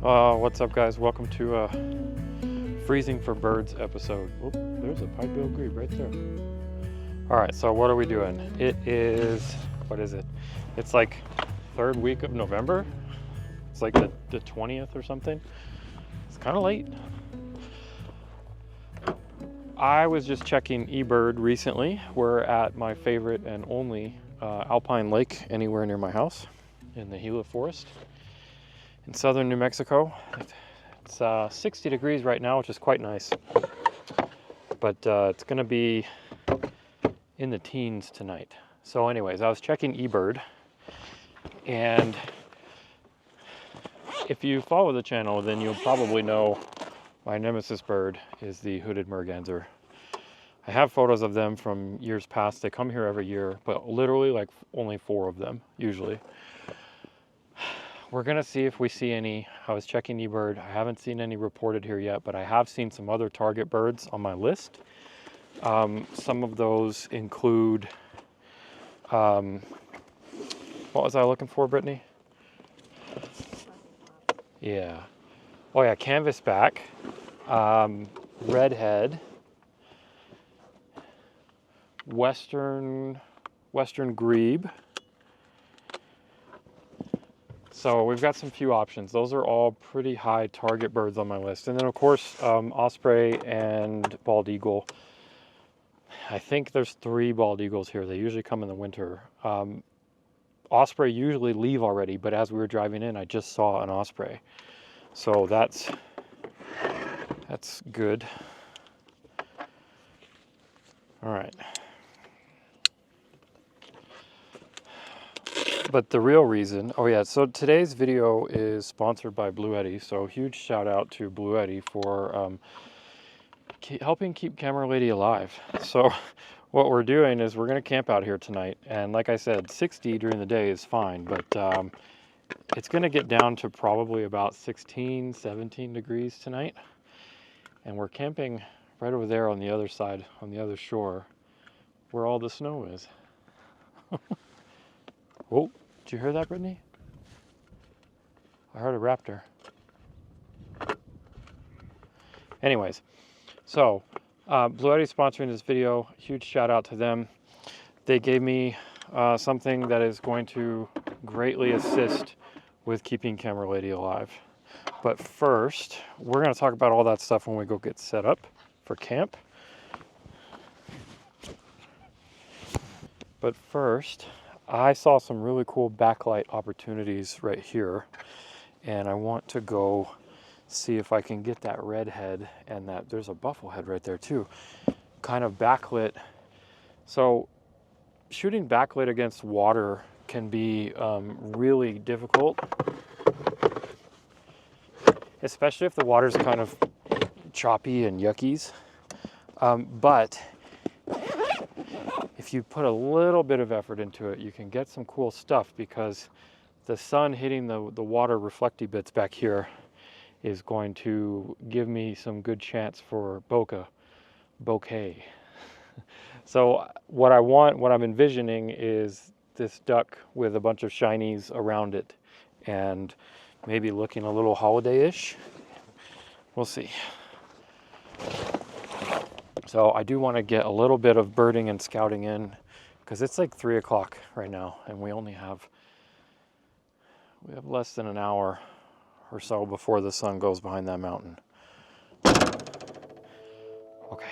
What's up, guys? Welcome to Freezing for Birds episode. Oop, there's a pipe-billed grebe right there. All right, so what are we doing? It is, what is it? It's like third week of November. It's like the 20th or something. It's kind of late. I was just checking eBird recently. We're at my favorite and only alpine lake anywhere near my house in the Gila Forest in southern New Mexico. It's 60 degrees right now, which is quite nice. But it's gonna be in the teens tonight. So anyways, I was checking eBird, and if you follow the channel, then you'll probably know my nemesis bird is the hooded merganser. I have photos of them from years past. They come here every year, but literally like only 4 of them usually. We're gonna see if we see any. I was checking eBird. I haven't seen any reported here yet, but I have seen some other target birds on my list. Some of those include, what was I looking for, Brittany? Yeah. Oh yeah, canvasback, redhead, western grebe. So we've got some few options. Those are all pretty high target birds on my list. And then of course, osprey and bald eagle. I think there's 3 bald eagles here. They usually come in the winter. Osprey usually leave already, but as we were driving in, I just saw an osprey. So that's good. All right. But the real reason, oh yeah, so today's video is sponsored by Bluetti. So huge shout out to Bluetti for helping keep Camera Lady alive. So what we're doing is we're gonna camp out here tonight. And like I said, 60 during the day is fine, but it's gonna get down to probably about 16, 17 degrees tonight. And we're camping right over there on the other side, on the other shore, where all the snow is. Oh, did you hear that, Brittany? I heard a raptor. Anyways, so Bluetti sponsoring this video. Huge shout out to them. They gave me something that is going to greatly assist with keeping Camera Lady alive. But first, we're going to talk about all that stuff when we go get set up for camp. But first, I saw some really cool backlight opportunities right here, and I want to go see if I can get that redhead, and that there's a bufflehead right there too, kind of backlit. So shooting backlit against water can be really difficult, especially if the water's kind of choppy and yuckies. But if you put a little bit of effort into it, you can get some cool stuff, because the sun hitting the water reflecty bits back here is going to give me some good chance for bokeh. So what I'm envisioning is this duck with a bunch of shinies around it and maybe looking a little holiday-ish. We'll see. So I do want to get a little bit of birding and scouting in, because it's like 3 o'clock right now, and we have less than an hour or so before the sun goes behind that mountain. Okay.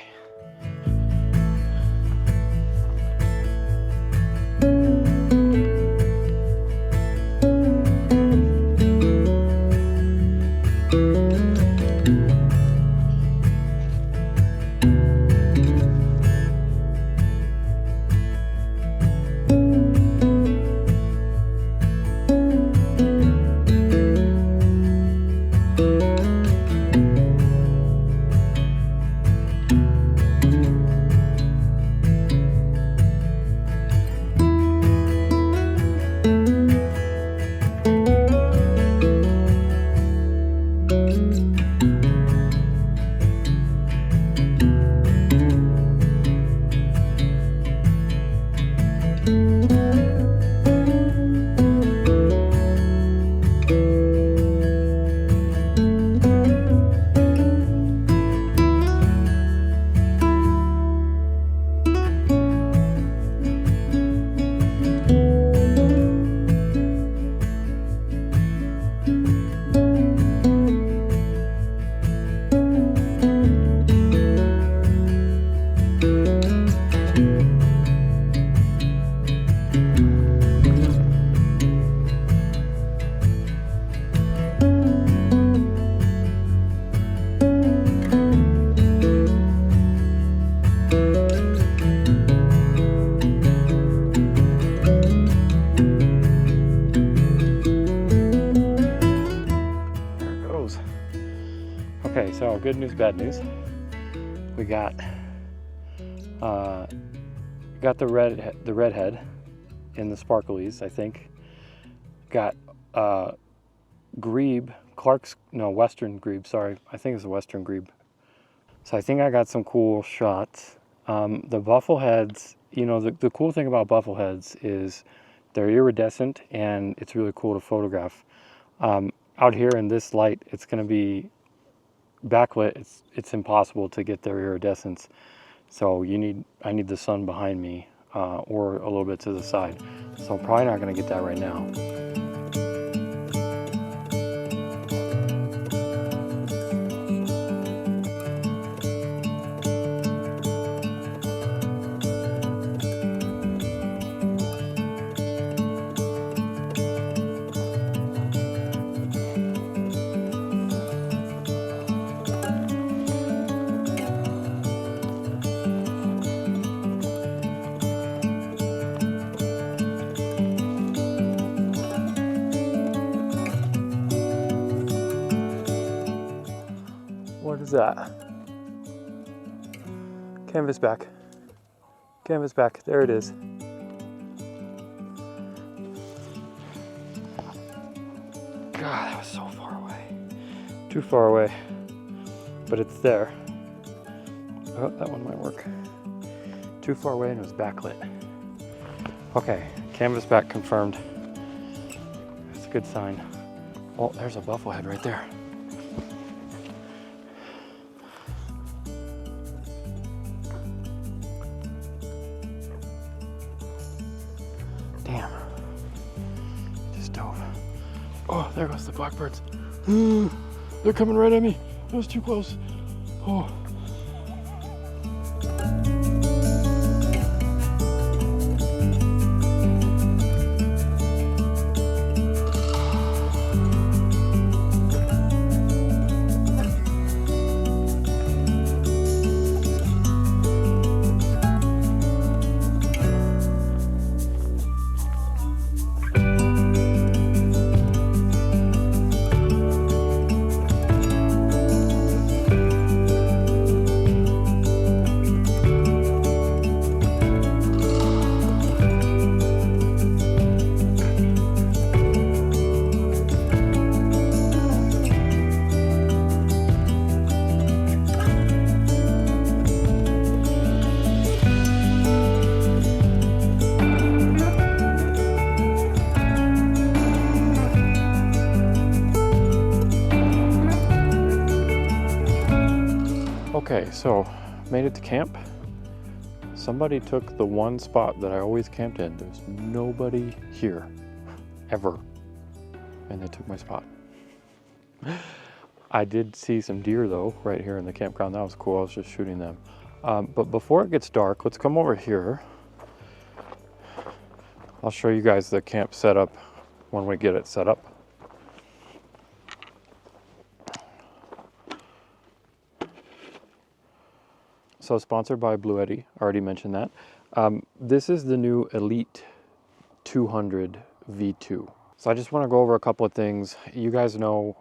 Okay, so good news, bad news. We got the redhead in the sparklies, I think. Got grebe, western grebe, sorry. I think it's a western grebe. So I think I got some cool shots. The buffleheads, you know, the cool thing about buffleheads is they're iridescent and it's really cool to photograph. Out here in this light, it's going to be backlit. It's impossible to get their iridescence. So I need the sun behind me or a little bit to the side. So I'm probably not going to get that right now. What is that? Canvas back. Canvas back. There it is. God, that was so far away. Too far away. But it's there. Oh, that one might work. Too far away and it was backlit. Okay, canvas back confirmed. That's a good sign. Oh, there's a bufflehead right there. Damn. Just dove. Oh, there goes the blackbirds. They're coming right at me. That was too close. Oh. Okay, so made it to camp. Somebody took the one spot that I always camped in. There's nobody here, ever. And they took my spot. I did see some deer though, right here in the campground. That was cool, I was just shooting them. But before it gets dark, let's come over here. I'll show you guys the camp setup when we get it set up. So sponsored by Bluetti, already mentioned that. This is the new Elite 200 V2. So I just want to go over a couple of things. You guys know,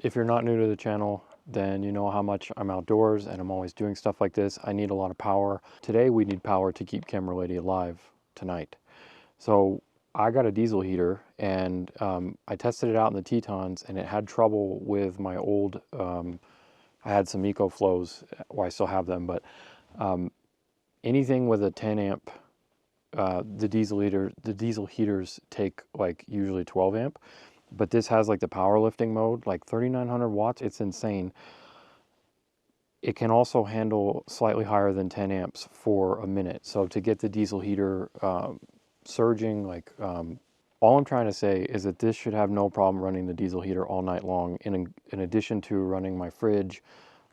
if you're not new to the channel, then you know how much I'm outdoors and I'm always doing stuff like this. I need a lot of power. Today we need power to keep Camera Lady alive tonight. So I got a diesel heater and I tested it out in the Tetons and it had trouble with my old, I had some EcoFlows, well, I still have them, but anything with a 10 amp, the diesel heaters take like usually 12 amp, but this has like the powerlifting mode, like 3,900 watts. It's insane. It can also handle slightly higher than 10 amps for a minute. So to get the diesel heater surging, like all I'm trying to say is that this should have no problem running the diesel heater all night long, in addition to running my fridge,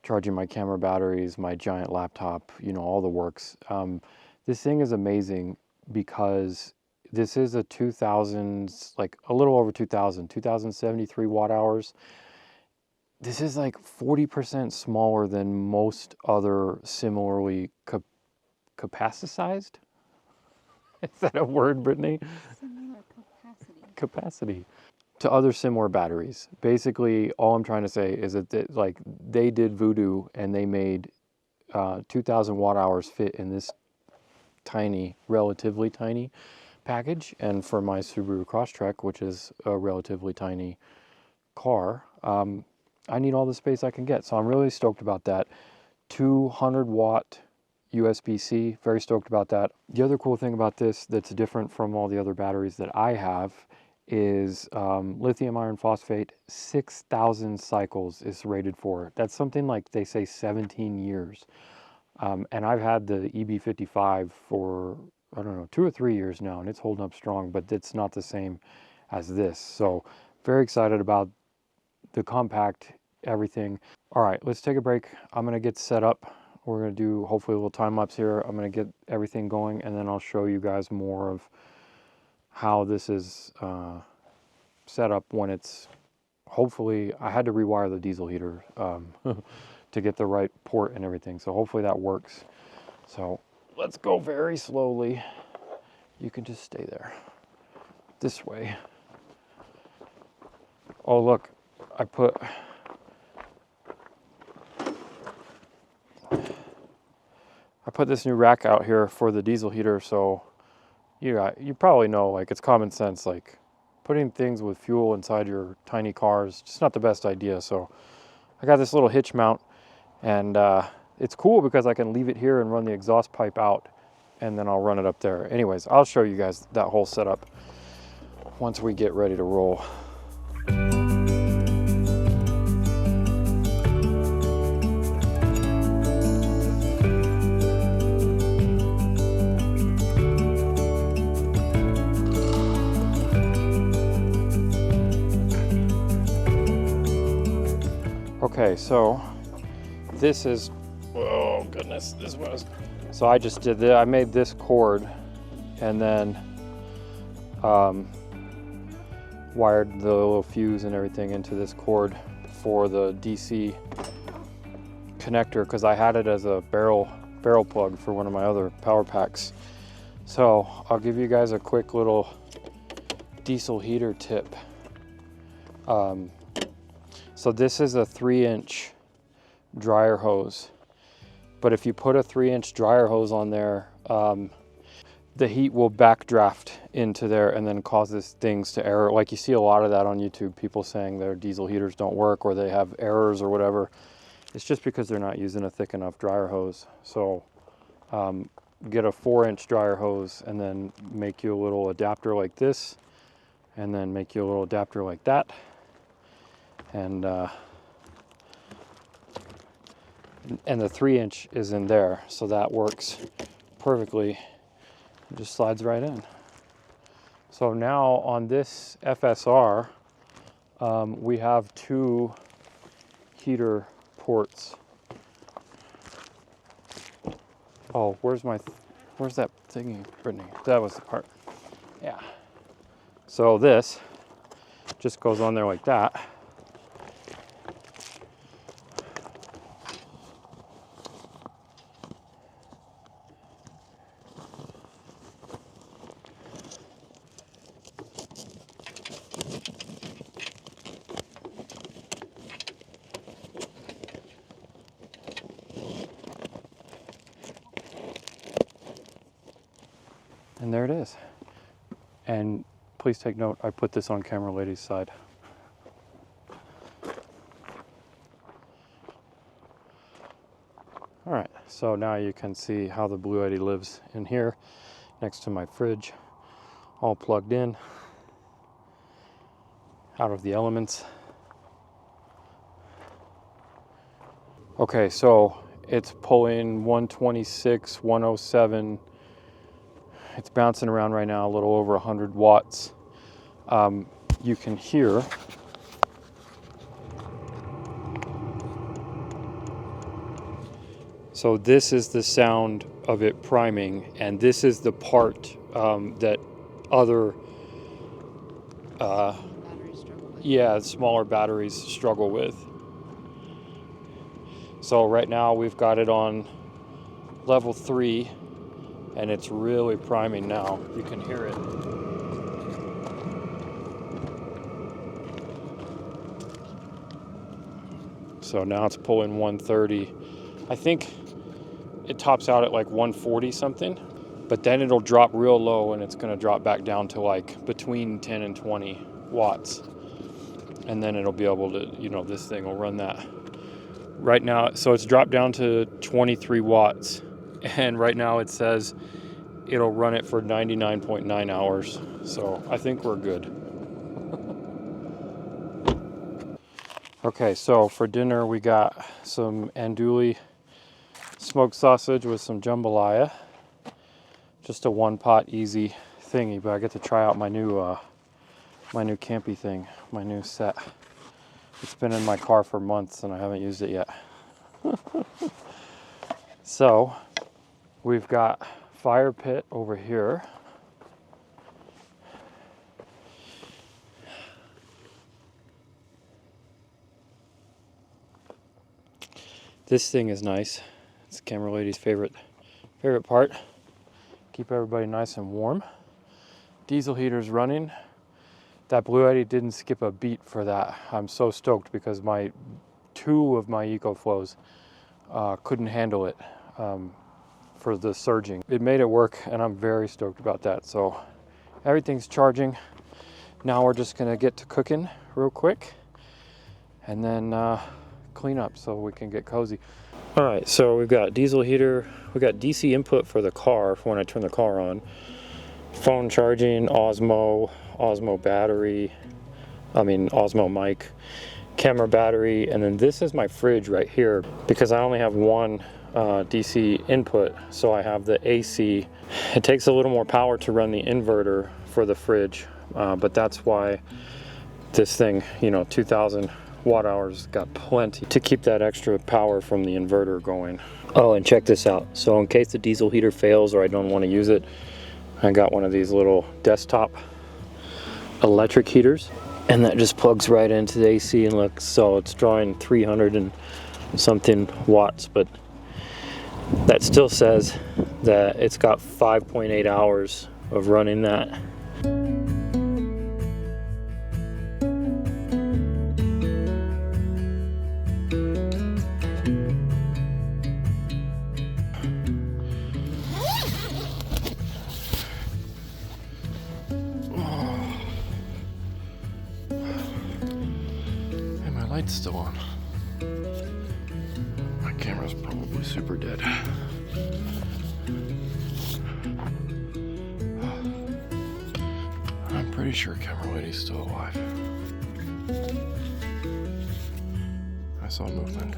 charging my camera batteries, my giant laptop, you know, all the works. This thing is amazing because this is a 2000s, like a little over 2073 watt hours. This is like 40% smaller than most other similarly capacitized. Is that a word, Brittany? Similar capacity. Capacity. to other similar batteries. Basically, all I'm trying to say is that like they did voodoo and they made 2,000 watt hours fit in this tiny, relatively tiny package. And for my Subaru Crosstrek, which is a relatively tiny car, I need all the space I can get. So I'm really stoked about that. 200 watt USB-C, very stoked about that. The other cool thing about this that's different from all the other batteries that I have is lithium iron phosphate. 6,000 cycles is rated for. That's something like they say 17 years. And I've had the EB55 for, I don't know, 2 or 3 years now, and it's holding up strong, but it's not the same as this. So very excited about the compact, everything. All right, let's take a break. I'm gonna get set up. We're gonna do hopefully a little time lapse here. I'm gonna get everything going, and then I'll show you guys more of how this is set up when it's, hopefully, I had to rewire the diesel heater to get the right port and everything. So hopefully that works. So let's go very slowly. You can just stay there. This way. Oh, look, I put this new rack out here for the diesel heater. So you probably know, like, it's common sense, like putting things with fuel inside your tiny cars, just not the best idea. So I got this little hitch mount, and it's cool because I can leave it here and run the exhaust pipe out, and then I'll run it up there. Anyways, I'll show you guys that whole setup once we get ready to roll. Okay, so this is, oh goodness, this was, so I just did that. I made this cord and then wired the little fuse and everything into this cord for the DC connector, because I had it as a barrel plug for one of my other power packs. So I'll give you guys a quick little diesel heater tip. So this is a 3-inch dryer hose, but if you put a 3-inch dryer hose on there, the heat will backdraft into there and then causes things to error. Like you see a lot of that on YouTube, people saying their diesel heaters don't work or they have errors or whatever. It's just because they're not using a thick enough dryer hose. So get a 4-inch dryer hose and then make you a little adapter like this, and then make you a little adapter like that. And the 3-inch is in there, so that works perfectly. It just slides right in. So now on this FSR, we have 2 heater ports. Oh, where's that thingy, Brittany? That was the part. Yeah. So this just goes on there like that. And there it is. And please take note, I put this on camera lady's side. All right, so now you can see how the Bluetti lives in here next to my fridge, all plugged in, out of the elements. Okay, so it's pulling 126, 107. It's bouncing around right now, a little over 100 watts. You can hear so this is the sound of it priming, and this is the part that other smaller batteries struggle with. So right now we've got it on level 3, and it's really priming now. You can hear it. So now it's pulling 130. I think it tops out at like 140 something, but then it'll drop real low and it's going to drop back down to like between 10 and 20 watts. And then it'll be able to, you know, this thing will run that. Right now, so it's dropped down to 23 watts. And right now it says it'll run it for 99.9 hours. So I think we're good. Okay, so for dinner we got some andouille smoked sausage with some jambalaya. Just a one pot easy thingy, but I get to try out my new campy thing, my new set. It's been in my car for months and I haven't used it yet. So we've got fire pit over here. This thing is nice. It's the camera lady's favorite part. Keep everybody nice and warm. Diesel heater's running. That Bluetti didn't skip a beat for that. I'm so stoked because two of my EcoFlows couldn't handle it for the surging. It made it work and I'm very stoked about that. So everything's charging. Now we're just gonna get to cooking real quick and then clean up so we can get cozy. All right, so we've got diesel heater, we got DC input for the car for when I turn the car on, phone charging, Osmo battery, Osmo mic, camera battery, and then this is my fridge right here because I only have one DC input, so I have the AC. It takes a little more power to run the inverter for the fridge, but that's why this thing, 2000 watt hours, got plenty to keep that extra power from the inverter going. Oh, and check this out. So in case the diesel heater fails or I don't want to use it, I got one of these little desktop electric heaters, and that just plugs right into the AC, and look, so it's drawing 300 and something watts, but that still says that it's got 5.8 hours of running that. Light's still on. My camera's probably super dead. I'm pretty sure camera lady's still alive. I saw movement.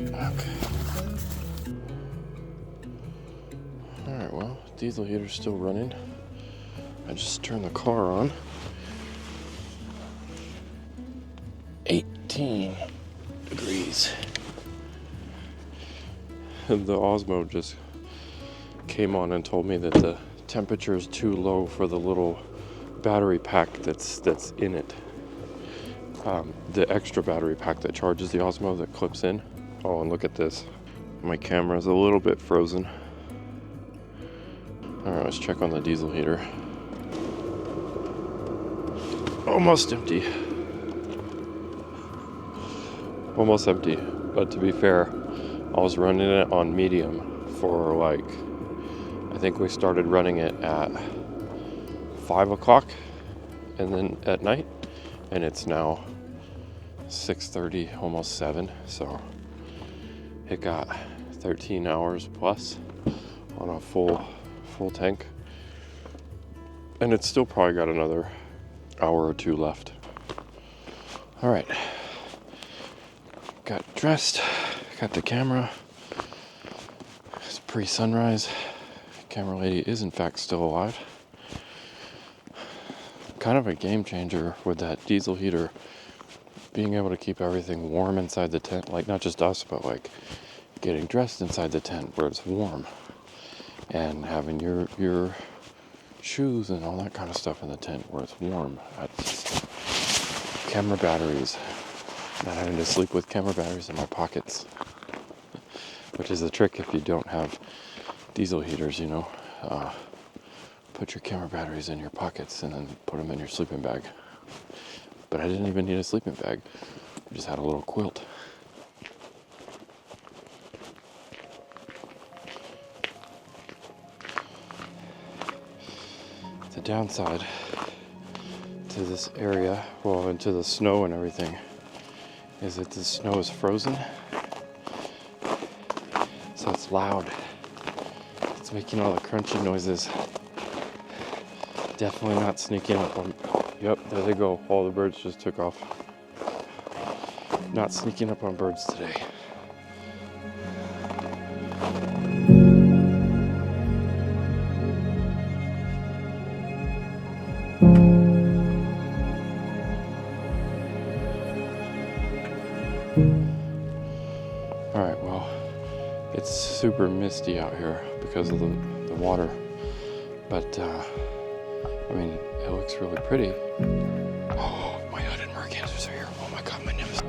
Okay. Alright, well, diesel heater's still running. I just turned the car on. 18 degrees. The Osmo just came on and told me that the temperature is too low for the little battery pack that's in it. The extra battery pack that charges the Osmo that clips in. Oh, and look at this. My camera's a little bit frozen. Alright, let's check on the diesel heater. Almost empty. Almost empty, but to be fair, I was running it on medium for I think we started running it at 5 o'clock and then at night, and it's now 6:30, almost 7, so it got 13 hours plus on a full tank, and it's still probably got another hour or two left. All right. Got dressed, got the camera. It's pre-sunrise. Camera lady is in fact still alive. Kind of a game changer with that diesel heater, being able to keep everything warm inside the tent, not just us, but getting dressed inside the tent where it's warm, and having your shoes and all that kind of stuff in the tent where it's warm. Camera batteries. Not having to sleep with camera batteries in my pockets, which is the trick if you don't have diesel heaters, put your camera batteries in your pockets and then put them in your sleeping bag. But I didn't even need a sleeping bag. Just had a little quilt. The downside to this area, well, into the snow and everything, is that the snow is frozen, so it's loud. It's making all the crunching noises. Definitely not sneaking up on. Yep, there they go. All the birds just took off. Not sneaking up on birds today. Alright, well, it's super misty out here because of the water. But, I mean, it looks really pretty. Oh, my hooded mergansers are here. Oh my god, my nemesis.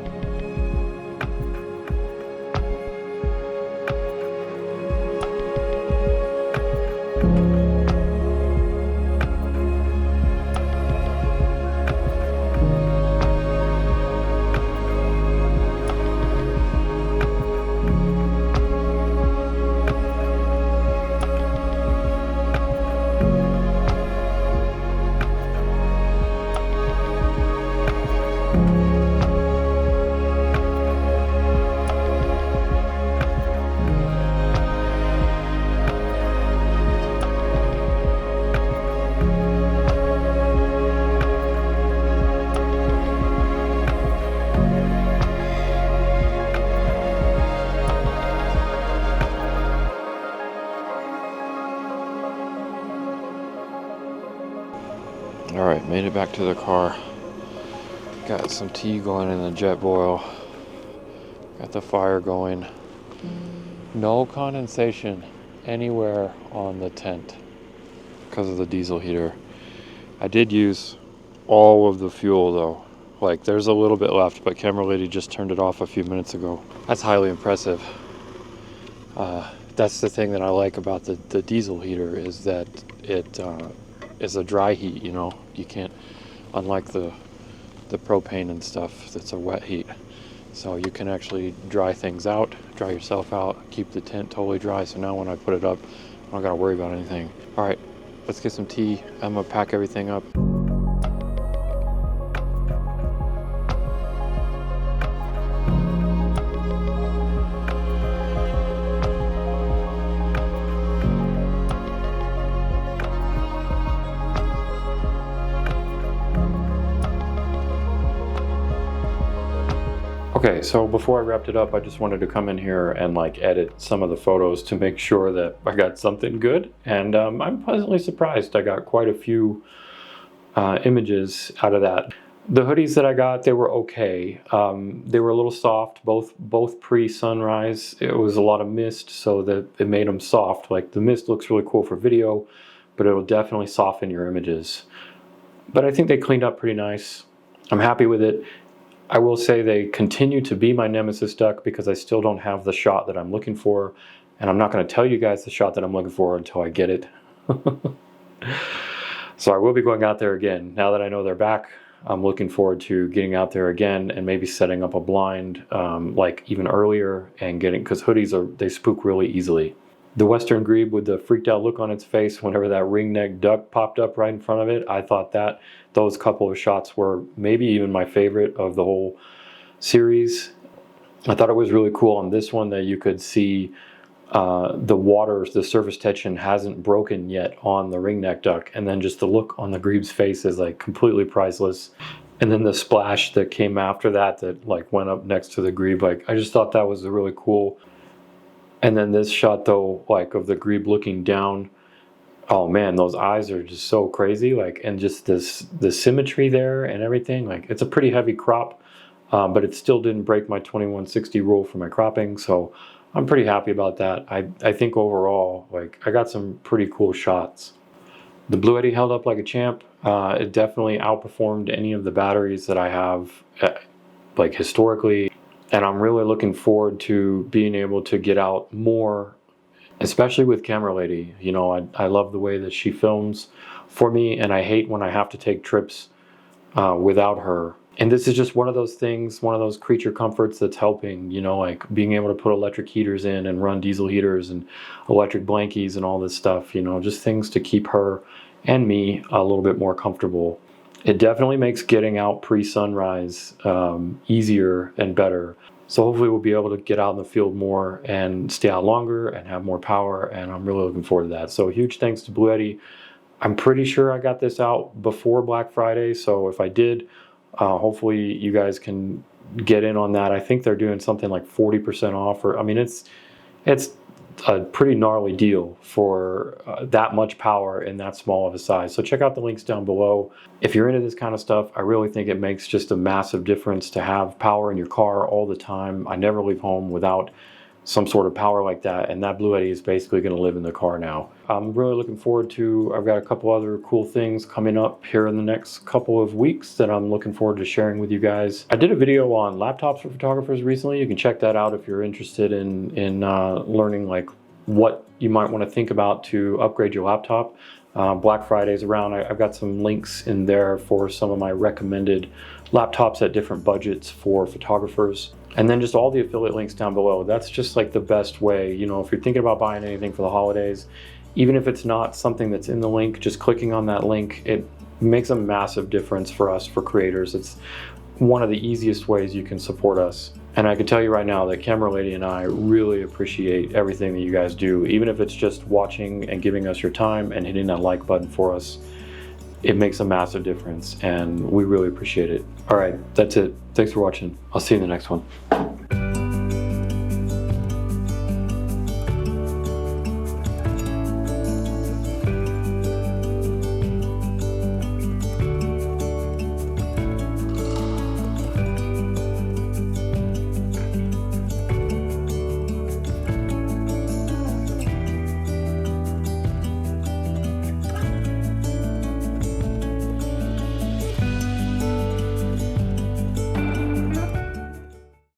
Alright, made it back to the car. Got some tea going in the jet boil. Got the fire going. No condensation anywhere on the tent because of the diesel heater. I did use all of the fuel though. Like, there's a little bit left, but camera lady just turned it off a few minutes ago. That's highly impressive. That's the thing that I like about the diesel heater, is that it is a dry heat, you know. You can't, unlike the propane and stuff, that's a wet heat. So you can actually dry things out, dry yourself out, keep the tent totally dry. So now when I put it up, I don't gotta worry about anything. All right, let's get some tea. I'm gonna pack everything up. Okay, so before I wrapped it up, I just wanted to come in here and like edit some of the photos to make sure that I got something good. And I'm pleasantly surprised. I got quite a few images out of that. The hoodies that I got, they were okay. They were a little soft, both pre-sunrise. It was a lot of mist, so that it made them soft. Like, the mist looks really cool for video, but it'll definitely soften your images. But I think they cleaned up pretty nice. I'm happy with it. I will say they continue to be my nemesis duck because I still don't have the shot that I'm looking for. And I'm not going to tell you guys the shot that I'm looking for until I get it. So I will be going out there again. Now that I know they're back, I'm looking forward to getting out there again and maybe setting up a blind like even earlier and getting, because hoodies they spook really easily. The western grebe with the freaked out look on its face whenever that ring-necked duck popped up right in front of it, I thought that those couple of shots were maybe even my favorite of the whole series. I thought it was really cool on this one that you could see the water, the surface tension hasn't broken yet on the ring-necked duck, and then just the look on the grebe's face is like completely priceless. And then the splash that came after that like went up next to the grebe, like I just thought that was really cool. And then this shot though, like of the grebe looking down, oh man, those eyes are just so crazy. Like, and just the symmetry there and everything. Like, it's a pretty heavy crop, but it still didn't break my 2160 rule for my cropping. So I'm pretty happy about that. I think overall, like, I got some pretty cool shots. The Bluetti held up like a champ. It definitely outperformed any of the batteries that I have, like historically. And I'm really looking forward to being able to get out more, especially with camera lady. You know, I love the way that she films for me, and I hate when I have to take trips without her. And this is just one of those things, one of those creature comforts that's helping, you know, like being able to put electric heaters in and run diesel heaters and electric blankies and all this stuff, you know, just things to keep her and me a little bit more comfortable. It definitely makes getting out pre-sunrise easier and better. So hopefully we'll be able to get out in the field more and stay out longer and have more power, and I'm really looking forward to that. So huge thanks to Bluetti. I'm pretty sure I got this out before Black Friday, so if I did, hopefully you guys can get in on that. I think they're doing something like 40% off, or I mean, it's a pretty gnarly deal for that much power in that small of a size. So check out the links down below. If you're into this kind of stuff, I really think it makes just a massive difference to have power in your car all the time. I never leave home without some sort of power like that, and that Bluetti is basically going to live in the car now. I'm really looking forward to, I've got a couple other cool things coming up here in the next couple of weeks that I'm looking forward to sharing with you guys. I did a video on laptops for photographers recently. You can check that out if you're interested in learning like what you might want to think about to upgrade your laptop. Black Friday's around. I've got some links in there for some of my recommended laptops at different budgets for photographers. And then just all the affiliate links down below. That's just like the best way, you know, if you're thinking about buying anything for the holidays, even if it's not something that's in the link, just clicking on that link, it makes a massive difference for us, for creators. It's one of the easiest ways you can support us. And I can tell you right now that Camera Lady and I really appreciate everything that you guys do, even if it's just watching and giving us your time and hitting that like button for us. It makes a massive difference, and we really appreciate it. All right, that's it. Thanks for watching. I'll see you in the next one.